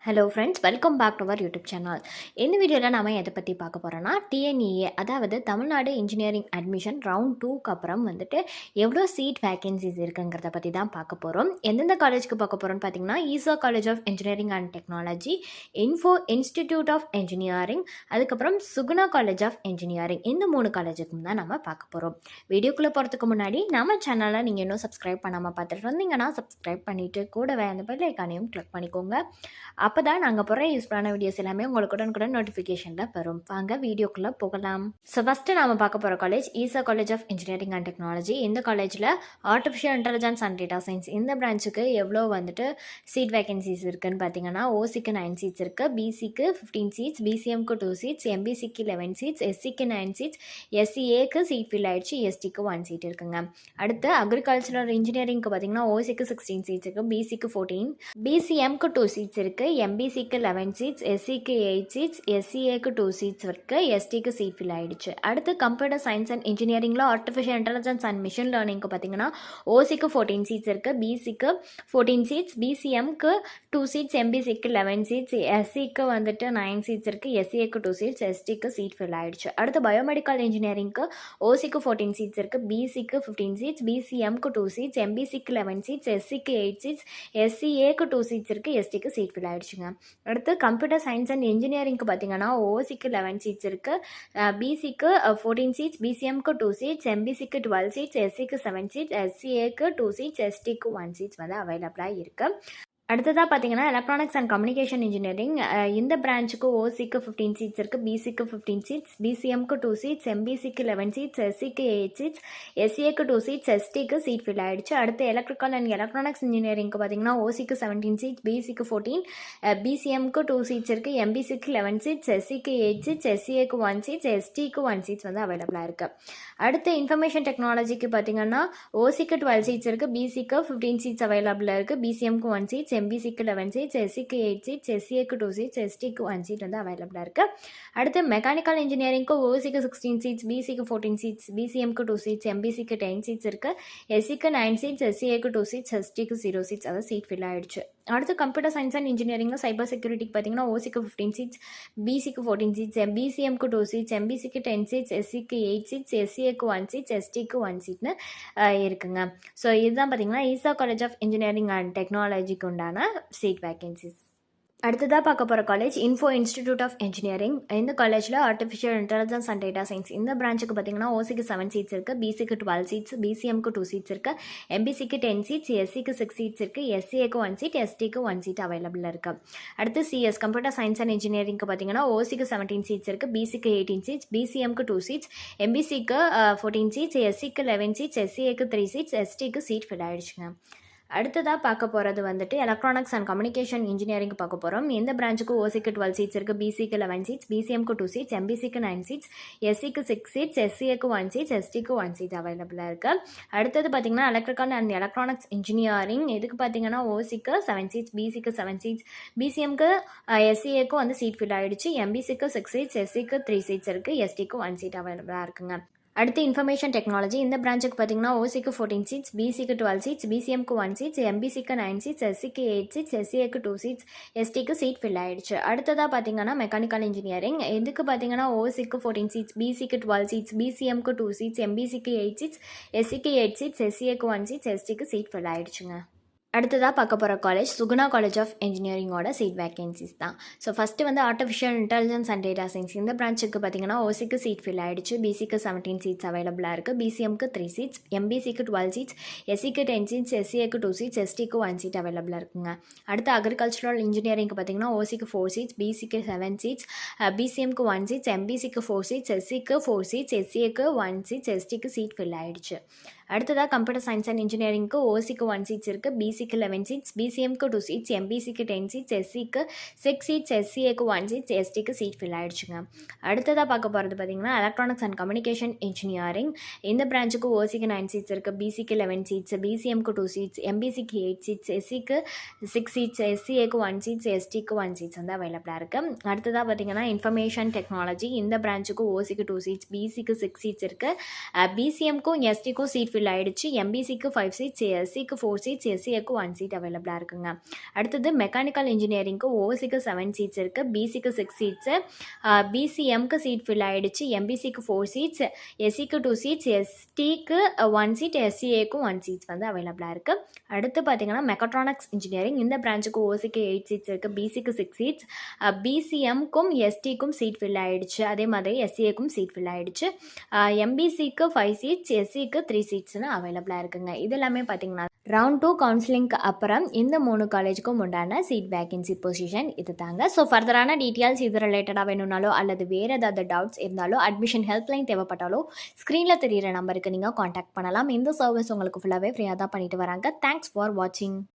Hello friends, welcome back to our YouTube channel. இந்த வீடியோவில் நாம் எதை பற்றி பார்க்க போகிறோன்னா, டிஎன்இஏ அதாவது தமிழ்நாடு இன்ஜினியரிங் அட்மிஷன் ரவுண்ட் 2க்கு அப்புறம் எவ்வளோ சீட் வேகன்சிஸ் இருக்குங்கிறத பற்றி தான் பார்க்க போகிறோம். எந்தெந்த காலேஜுக்கு பார்க்க போகிறோம்னு பார்த்தீங்கன்னா, Easa college of engineering and technology, info institute of engineering, அதுக்கப்புறம் சுகுணா காலேஜ் ஆஃப் இன்ஜினியரிங். இந்த 3 காலேஜுக்கும் தான் நம்ம பார்க்க போகிறோம். வீடியோக்குள்ளே போகிறதுக்கு முன்னாடி நம்ம சேனலை நீங்கள் இன்னும் சப்ஸ்கிரைப் பண்ணாமல் பார்த்துட்டு வந்தீங்கன்னா சப்ஸ்கிரைப் பண்ணிவிட்டு கூடவே அந்த பெல் ஐக்கானையும் கிளிக் பண்ணிக்கோங்க. அப்போ தான் நாங்கள் போகிற யூஸ்ஃபுல்லான வீடியோஸ் எல்லாமே உங்களுக்கு உடனுக்குடன் நோட்டிஃபிகேஷனில் வரும். வாங்க வீடியோக்குள்ளே போகலாம். ஸோ ஃபஸ்ட்டு நாம் பார்க்க போகிற college Easa college of engineering and Technology. இந்த காலேஜில் artificial intelligence and data science இந்த பிரான்ச்சுக்கு எவ்வளோ சீட் வேகன்சிஸ் இருக்குதுன்னு பார்த்தீங்கன்னா, ஓசிக்கு 9 சீட்ஸ் இருக்குது, பிசிக்கு 15 சீட்ஸ், பிசிஎம்க்கு 2 சீட்ஸ், எம்பிசிக்கு 11 சீட்ஸ், எஸ்சிக்கு 9 சீட்ஸ், எஸ்சிஏக்கு சீட் ஃபில் ஆகிடுச்சு, எஸ்டிக்கு 1 சீட் இருக்குங்க. அடுத்து அக்ரிகல்ச்சரல் இன்ஜினியரிங்க்கு பார்த்தீங்கன்னா, ஓசிக்கு 16 சீட்ஸ் இருக்குது, பிசிக்கு 14, பிசிஎம்க்கு 2 சீட்ஸ் இருக்குது, எம்பிசிக்கு 11 சீட்ஸ், எஸ்சிக்கு 8 சீட்ஸ், எஸ்சிஏக்கு 2 சீட்ஸ் இருக்குது, எஸ்டிக்கு சீட் ஃபில் ஆகிடுச்சு. அடுத்து கம்ப்யூட்டர் சயின்ஸ் அண்ட் இன்ஜினியரிங்கில் ஆர்டிஃபிஷியல் இன்டெலிஜென்ஸ் அண்ட் மிஷின் லேர்னிங்க்கு பார்த்தீங்கன்னா, ஓசிக்கு 14 சீட்ஸ் இருக்குது, பிசிக்கு 14 சீட்ஸ், பிசிஎம்க்கு 2 சீட்ஸ், எம்பிசிக்கு 11 சீட்ஸ், எஸ்சிக்கு 9 சீட்ஸ் இருக்குது, எஸ்சிஏக்கு 2 சீட்ஸ், எஸ்டிக்கு சீட் ஃபில் ஆகிடுச்சு. அடுத்து பயோமெடிக்கல் இன்ஜினியரிங்க்கு ஓசிக்கு 14 சீட்ஸ் இருக்குது, பிசிக்கு 15 சீட்ஸ், பிசிஎம்க்கு 2 சீட்ஸ், எம்பிசிக்கு 11 சீட்ஸ், எஸ்சிக்கு 8 சீட்ஸ், எஸ்சிஏக்கு 2 சீட்ஸ் இருக்குது, எஸ்டிக்கு சீட் ஃபில் ஆகிடுச்சுங்க. அடுத்து கம்ப்யூட்டர் சயின்ஸ் அண்ட் இன்ஜினியரிங்க்கு பார்த்தீங்கன்னா, ஓசிக்கு 11 சீட்ஸ் இருக்குது, பிசிக்கு 14 சீட்ஸ், பிசிஎம்க்கு 2 சீட்ஸ், எம்பிசிக்கு 12 சீட்ஸ், எஸ்சிக்கு 7 சீட்ஸ், எஸ்சிஏக்கு 2 சீட்ஸ், எஸ்டிக்கு 1 சீட்ஸ் அவைலபிளாக இருக்குது. அடுத்ததாக பார்த்தீங்கன்னா, எலக்ட்ரானிக்ஸ் அண்ட் கம்யூனிகேஷன் இன்ஜினியரிங். இந்த பிரான்ச்சுக்கு ஓசிக்கு 15 சீட்ஸ் இருக்குது, பிசிக்கு 15 சீட்ஸ், பிசிஎம்க்கு 2 சீட்ஸ், எம்பிசிக்கு 11 சீட்ஸ், எஸ்சிக்கு 8 சீட்ஸ், எஸ்சிஏக்கு 2 சீட்ஸ், எஸ்டிக்கு சீட் ஃபில் ஆகிடுச்சு. அடுத்து எலக்ட்ரிக்கல் அண்ட் எலக்ட்ரானிக்ஸ் இன்ஜினியரிங்க்கு பார்த்தீங்கன்னா, ஓசிக்கு 17 சீட்ஸ், பிசிக்கு 14, பிசிஎம்க்கு 2 சீட்ஸ் இருக்குது, எம்பிசிக்கு 11 சீட்ஸ், எஸ்சிக்கு 8 சீட்ஸ், எஸ்சிஏக்கு 1 சீட்ஸ், எஸ்டிக்கு 1 சீட்ஸ் அவைலபிளாக இருக்குது. அடுத்து இன்ஃபர்மேஷன் டெக்னாலஜிக்கு பார்த்தீங்கன்னா, ஓசிக்கு 12 சீட்ஸ் இருக்குது, பிசிக்கு 15 சீட்ஸ் அவைலபிளாக இருக்குது, பிசிஎம்க்கு 1 சீட்ஸ், எம்பிசிக்கு 11 சீட்ஸ், எஸ்சிக்கு 8 சீட்ஸ், எஸ்சிஏக்கு 2 சீட்ஸ், எஸ்டிக்கு 1 சீட் அவைலபிளாக இருக்குது. அடுத்து மெக்கானிக்கல் இன்ஜினியரிங்க்கு ஓசிக்கு 16 சீட்ஸ், பிசிக்கு 14 சீட்ஸ், பிசிஎம்க்கு 2 சீட்ஸ், எம்பிசிக்கு 10 சீட்ஸ் இருக்குது, எஸ்சிக்கு 9 சீட்ஸ், எஸ்சிஏக்கு 2 சீட்ஸ், எஸ்டிக்கு 0 சீட்ஸ் சீட் ஃபில் ஆகிடுச்சு. அடுத்து கம்ப்யூட்டர் சயின்ஸ் அண்ட் இன்ஜினியரிங்கில் சைபர் செக்யூரிட்டிக்கு பார்த்தீங்கன்னா, ஓசிக்கு 15 சீட்ஸ், பிசிக்கு 14 சீட்ஸ், பிசிஎம்க்கு 2 சீட்ஸ், எம்பிசிக்கு 10 சீட்ஸ், எஸ்சிக்கு 8 சீட்ஸ், எஸ்சிஏக்கு 1 சீட்ஸ், எஸ்டிக்கு 1 சீட்னு இருக்குங்க. ஸோ இதுதான் பார்த்தீங்கன்னா Easa college of engineering and டெக்னாலஜிக்கு உண்டான சீட் வேகன்சிஸ். அடுத்ததாக பார்க்க போகிற college Info institute of Engineering. இந்த காலேஜில் artificial intelligence and data science இந்த பிரான்ச்சுக்கு பார்த்தீங்கன்னா, ஓசிக்கு 7 சீட்ஸ் இருக்குது, பிசிக்கு 12 சீட்ஸ், பிசிஎம்க்கு 2 சீட்ஸ் இருக்குது, எம்பிசிக்கு 10 சீட்ஸ், எஸ்சிக்கு 6 சீட்ஸ் இருக்குது, எஸ்சிஏக்கு 1 சீட், எஸ்டிக்கு 1 சீட் அவைலபிளாக இருக்குது. அடுத்து சிஎஸ் கம்ப்யூட்டர் சயின்ஸ் அண்ட் இன்ஜினியரிங்க்கு பார்த்தீங்கன்னா, ஓசிக்கு 17 சீட்ஸ் இருக்குது, பிசிக்கு 18 சீட்ஸ், பிசிஎம்க்கு 2 சீட்ஸ், எம்பிசிக்கு 14 சீட்ஸ், எஸ்சிக்கு 11 சீட்ஸ், எஸ்சிஏக்கு 3 சீட்ஸ், எஸ்டிக்கு சீட் ஃபில் ஆகிடுச்சுங்க. அடுத்ததாக பார்க்க போகிறது எலக்ட்ரானிக்ஸ் அண்ட் கம்யூனிகேஷன் இன்ஜினியரிங் பார்க்க போகிறோம். இந்த பிரான்ச்சுக்கு ஓசிக்கு 12 சீட்ஸ் இருக்குது, பிசிக்கு 11 சீட்ஸ், பிசிஎம்க்கு 2 சீட்ஸ், எம்பிசிக்கு 9 சீட்ஸ், எஸ்சிக்கு 6 சீட்ஸ், எஸ்சிஏக்கு 1 சீட்ஸ், எஸ்டிக்கு 1 சீட் அவைலபிளாக இருக்குது. அடுத்தது பார்த்தீங்கன்னா எலக்ட்ரிக்கல் அண்ட் எலக்ட்ரானிக்ஸ் இன்ஜினியரிங். இதுக்கு பார்த்தீங்கன்னா ஓசிக்கு 7 சீட்ஸ், பிசிக்கு 7 சீட்ஸ், பிசிஎம்க்கு எஸ்சிஏக்கு சீட் ஃபில் ஆகிடுச்சு, எம்பிசிக்கு 6 சீட்ஸ், எஸ்சிக்கு 3 சீட்ஸ் இருக்குது, எஸ்டிக்கு 1 சீட் அவைலபிளாக இருக்குங்க. அடுத்து இன்ஃபர்மேஷன் டெக்னாலஜி. இந்த பிரான்ச்சுக்கு பார்த்தீங்கன்னா, ஓசிக்கு 14 சீட்ஸ், பிசிக்கு 12 சீட்ஸ், பிசிஎம்க்கு 1 சீட்ஸ், எம்பிசிக்கு 9 சீட்ஸ், எஸ்சிக்கு 8 சீட்ஸ், எஸ்சிஏக்கு 2 சீட்ஸ், எஸ்டிக்கு சீட் ஃபில் ஆகிடுச்சு. அடுத்ததாக பார்த்தீங்கன்னா மெக்கானிக்கல் இன்ஜினியரிங். இதுக்கு பார்த்தீங்கன்னா ஓசிக்கு 14 சீட்ஸ், பிசிக்கு 12 சீட்ஸ், பிசிஎம்க்கு 2 சீட்ஸ், எம்பிசிக்கு 8 சீட்ஸ், எஸ்சிக்கு 8 சீட்ஸ், எஸ்சிஏக்கு 1 சீட்ஸ், எஸ்டிக்கு சீட் ஃபில் ஆகிடுச்சுங்க. அடுத்ததாக பார்க்க போகிற காலேஜ் சுகுணா காலேஜ் ஆஃப் இன்ஜினியரிங்கோட சீட் வேகன்சிஸ் தான். So first artificial intelligence and data science இந்த பிரான்ச்சுக்கு பார்த்தீங்கன்னா, ஓசிக்கு சீட் ஃபில் ஆகிடுச்சு, பிசிக்கு 17 சீட்ஸ் அவைலபிளாக இருக்குது, பிசிஎம்க்கு 3 சீட்ஸ், எம்பிசிக்கு 12 சீட்ஸ், எஸ்சிக்கு 10 சீட்ஸ், எஸ்சிஏக்கு 2 சீட்ஸ், எஸ்டிக்கு 1 சீட் அவைலபிளாக இருக்குங்க. அடுத்து அக்ரிகல்ச்சரல் இன்ஜினியரிங்க்கு பார்த்தீங்கன்னா, ஓசிக்கு 4 சீட்ஸ், பிசிக்கு 7 சீட்ஸ், பிசிஎம்க்கு 1 சீட்ஸ், எம்பிசிக்கு 4 சீட்ஸ், எஸ்சிக்கு 4 சீட்ஸ், எஸ்சிஏக்கு 1 சீட்ஸ், எஸ்டிக்கு சீட் ஃபில் ஆகிடுச்சு. அடுத்ததாக கம்ப்யூட்டர் சயின்ஸ் அண்ட் இன்ஜினியரிங்க்கு ஓசிக்கு 1 சீட்ஸ் இருக்குது, பிசிக்கு 11 சீட்ஸ், பிசிஎம்க்கு 2 சீட்ஸ், எம்பிசிக்கு 10 சீட்ஸ், எஸ்சிக்கு 6 சீட்ஸ், எஸ்சிஏக்கு 1 சீட்ஸ், எஸ்டிக்கு சீட் ஃபில் ஆகிடுச்சுங்க. அடுத்ததாக பார்க்க போகிறது பார்த்தீங்கன்னா எலக்ட்ரானிக்ஸ் அண்ட் கம்யூனிகேஷன் இன்ஜினியரிங். இந்த பிரான்ச்சுக்கு ஓசிக்கு 9 சீட்ஸ் இருக்குது, பிசிக்கு 11 சீட்ஸ், பிசிஎம்க்கு 2 சீட்ஸ், எம்பிசிக்கு 8 சீட்ஸ், எஸ்சிக்கு 6 சீட்ஸ், எஸ்சிஏக்கு 1 சீட்ஸ், எஸ்டிக்கு 1 சீட்ஸ் அவைலபிளாக இருக்குது. அடுத்ததாக பார்த்தீங்கன்னா இன்ஃபர்மேஷன் டெக்னாலஜி. இந்த பிரான்ச்சுக்கு ஓசிக்கு 2 சீட்ஸ், பிசிக்கு 6 சீட்ஸ் இருக்குது, பிசிஎம்க்கும் எஸ்டிக்கும் சீட் ஃபில் ஆகிடுச்சு. எம்பிசிக்கு 5 சீட்ஸ், எஸ்சிக்கு 4 சீட்ஸ், எஸ்சிஏக்கு 1 சீட் அவைலபிளாக இருக்குங்க. அடுத்தது மெக்கானிக்கல் இன்ஜினியரிங்க்கு ஓசிக்கு 7 சீட்ஸ் இருக்குது, பிசிக்கு 6 சீட்ஸு, பிசிஎம்க்கு சீட் ஃபில் ஆகிடுச்சு. எம்பிசிக்கு 4 சீட்ஸ், எஸ்சிக்கு 2 சீட்ஸ், எஸ்டிக்கு 1 சீட், எஸ்சிஏக்கும் 1 சீட்ஸ் வந்து அவைலபிளாக இருக்குது. அடுத்து பார்த்தீங்கன்னா மெக்கட்ரானிக்ஸ் இன்ஜினியரிங், இந்த பிரான்ச்சுக்கு ஓசிக்கு 8 சீட்ஸ் இருக்குது, பிசிக்கு 6 சீட்ஸ், பிசிஎம்க்கும் எஸ்டிக்கும் சீட் ஃபில் ஆகிடுச்சு. அதே மாதிரி எஸ்சிஏக்கும் சீட் ஃபில் ஆகிடுச்சு. எம்பிசிக்கு 5 சீட்ஸ், எஸ்சிக்கு 3 சீட்ஸ்னு அவைலபிளாக இருக்குங்க. இது எல்லாமே பார்த்தீங்கன்னா ரவுண்ட் 2 கவுன்சிலிங்க்கு அப்புறம் இந்த 3 காலேஜுக்கும் உண்டான சீட் வேகன்சி பொசிஷன் இது தாங்க. ஸோ ஃபர்தரான டீட்டெயில்ஸ் இது ரிலேட்டடாக வேணும்னாலோ அல்லது வேறு ஏதாவது டவுட்ஸ் இருந்தாலோ அட்மிஷன் ஹெல்ப்லைன் தேவைப்பட்டாலோ ஸ்க்ரீனில் தெரியிற நம்பருக்கு நீங்கள் காண்டாக்ட் பண்ணலாம். இந்த சர்வீஸ் உங்களுக்கு ஃபுல்லாகவே ஃப்ரீயாக தான் பண்ணிட்டு வராங்க. தேங்க்ஸ் ஃபார் வாட்சிங்.